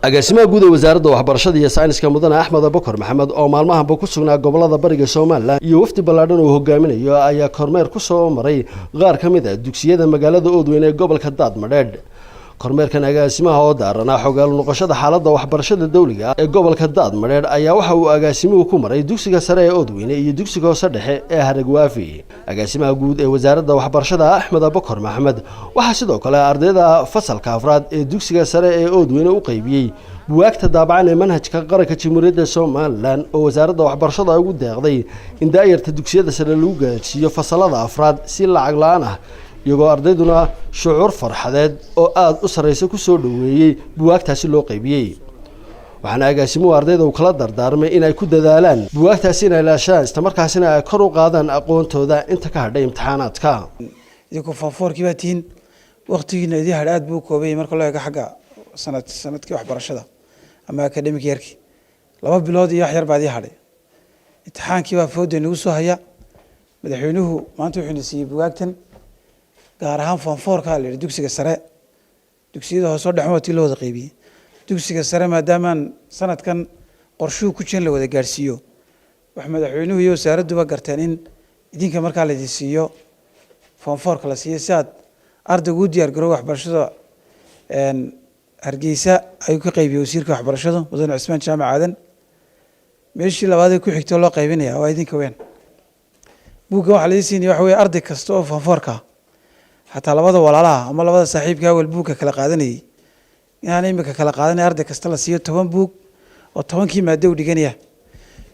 agaasimaha guud ee wasaaradda waxbarashada iyo sayniska mudane Axmed Abukar Maxamed oo maalmahanba ku sugnaa gobolada bariga Soomaaliland iyo wafdi ballaadhan oo hogaaminayo ayaa kormeer ku soo maray qaar ka mid ah dugsiyada magaalada Oodweyne ee gobolka Daadmadheedh. kormeerkan agaasimaha oo daarana xogaal noqoshada xaaladda waxbarashada dawliga ee gobolka Daadmadheedh ayaa waxa uu agaasimuhu ku maray dugsiga sare ee Oodweyne iyo dugsiga hoose dhexe ee Haragwaafi. agaasimaha guud ee wasaaradda waxbarashada Axmed Abukar Maxamed waxa sidoo kale ardayda fasalka afraad ee dugsiga sare ee Oodweyne u qaybiyay buugaagta daabacan ee manhajka qaranka Jamhuuriyadda Soomaaliland oo wasaaradda waxbarashada ugu deeqday in daayirta dugsiyada sare lagu gaarsiiyo fasalada afraad si lacag la'aan ah iyagoo ardayduna shucuur farxadeed oo aad u sareysa ku soo dhaweeyay buugaagtaasi loo qaybiyay. waxaana agaasimuhu ardayda uu kala dardaarmay in ay ku dadaalaan buugaagtaasi inay ilaashaan isla markaasina ay kor u qaadaan aqoontooda inta ka hadhay imtixaanaadka. idinku faafoorkii baa tihiin waqtigiina idii hadh aad buu koobay marka loo eego xagga sanadkii waxbarashada ama academic yearkii 2 bilood iyo wax yar baa idii hadhay. imtixaankii baa fowda nagu soo haya madaxweynuhu maanta wuxuu siiyay buugaagtan gaar ahaan faafoorka la dugsiga sare dugsiyada hoose dhexmoodii loo wada qaybiyay dugsiga sare maadaama sanadkan qorshuhu ku jin la wada gaarsiiyo wax madaxweynuhu iyo wasaaradduba garteen in idinka markaa la siiyo faafoorka la siiyo si aad ardaygu u diyaar garow waxbarashada Hargeysa ay ku qaybiyay wasiirka waxbarashada Mudane Cismaan Jaamac Aadan meeshii labaad ee ku xigtay loo qaybinaya waa idinka weyn buugga waxa la siinaya wax weey arday kasta oo faafoorka حتى لبضة ولا لا أما لبضة صاحب كاول بوك كلا قادني يعني إمك كلا قادني أرد كستلا سيو تمن بوك وتمن كي ما دو دجنيه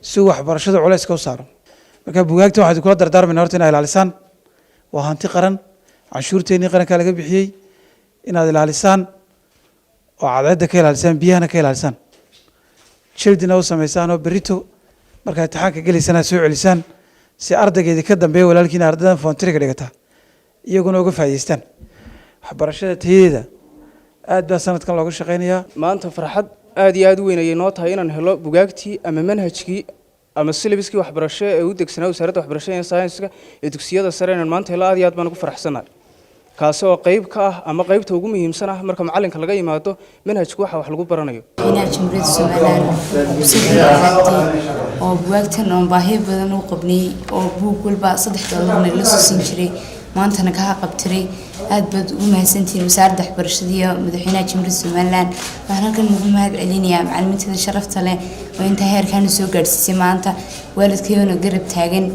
سوى برشة على سكوسار مكان بوجاكتو واحد يقول دار من هرتنا إلى لسان وهانتي قرن عشور تاني قرن كلا جبحي إن هذا لسان وعدد كلا لسان بيانا كلا لسان شردنا وسميسان وبريتو مركز تحاك جلي سنة سوء لسان سي أرد كذا كدم بيه ولا لكن أردنا فانتري كده iyaguna uga faa'iideystaan waxbarashada tayada aad baa sanadkan looga shaqeynayaa maanta farxad aad iyo aad u weyn ayay noo tahay inaan helo buugaagtii ama manhajkii ama syllabuskii waxbarasho ee u degsanaa wasaaradda waxbarashada iyo sayniska ee dugsiyada sare inaan maanta helo aad iyo aad baan ugu faraxsanahay kaas oo qayb ka ah ama qaybta ugu muhiimsan ah marka macalinka laga yimaado manhajku waxa wax lagu baranayo Jamhuuriyadda Soomaaliland oo buugaagtan oo baahi badan u qabnay oo buug walba $3 la soo siin jiray maantana ka qabtiray aad bad u mahadsantiin wasaaradda waxbarashada iyo madaxweynaha Jamhuuriyadda Soomaaliland waxaan halkan ugu mahad celinayaa macallimiinta sharafta leh oo inta heerkan soo gaarsiisay maanta waalidkeena garab taagan.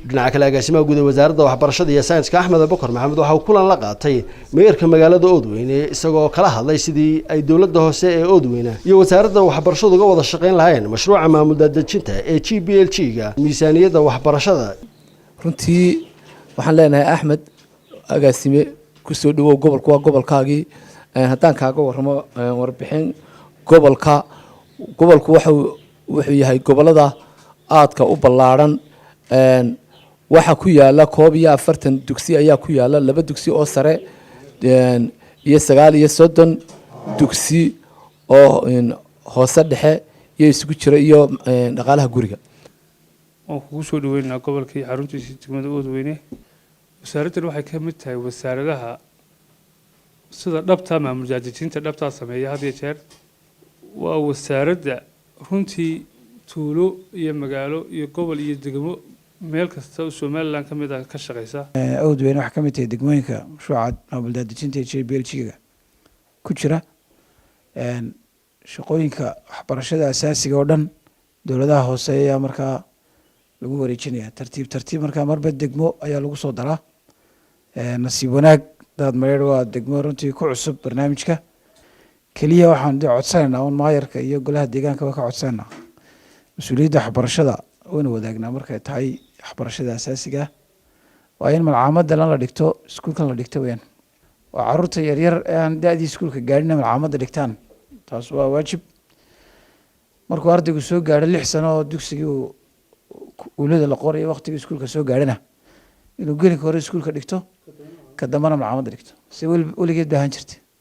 dhinaca kale agaasimaha guud ee wasaaradda waxbarashada iyo sayniska Axmed Abukar Maxamed waxa uu kulan la qaatay meerka magaalada Oodweyne isagoo kala hadlay sidii ay dawladda hoose ee Oodweyne iyo wasaaradda waxbarashada uga wada shaqeyn lahayn mashruuca maamul daadejinta ee GPLG-ga miisaaniyadda waxbarashada. runtii waxaan leenahay Axmed agaasime ku soo dhawow gobolka waa gobolkaagii haddaan kaaga warramo warbixin gobolku wuxuu yahay gobolada aadka u ballaaran waxa ku yaala 41 dugsi ayaa ku yaala 2 dugsi oo sare iyo 39 dugsi oo hoose dhexe iyo isugu jira iyo dhaqaalaha guriga oo ku soo dhaweynaa gobolkii xaruntiisa degmada Oodweyne wasaaraddu waxay ka mid tahay wasaaradaha sida dhabta maamul daadejinta dhabta sameeya had iyo jeer waa wasaaradda runtii tuulo iyo magaalo iyo gobol iyo degmo meel kasta oo Soomaaliland ka mid ah ka shaqeysa. Oodweyne waxa ka mid tahay degmooyinka mashruuca maamul daadejinta JPLG-ga ku jira shaqooyinka waxbarashada asaasiga oo dhan dawladaha hoose ayaa markaa lagu wareejinayaa tartiib markaa marba degmo ayaa lagu soo daraa nasiib wanaag Daadmadheedh waa degmo runtii ku cusub barnaamijka kaliya waxaan codsanaynaa un maayarka iyo golaha deegaanka ka codsanaynaa mas'uuliyadda waxbarashada wayna wadaagnaa markay tahay waxbarashada asaasiga waa in malcaamadda la dhigto iskuulkan la dhigto weeyaan waa carruurta yaryar ee aan da'dii iskuulka gaadhin malcaamadda dhigtaan taas waa waajib markuu ardaygu soo gaadho 6 sano oo dugsigii ولد القرية وقت يسكول كسوق علينا إنه قلنا كوري يسكول كدكتو كدمنا مع عمد دكتو سوي ولي جد هنشرت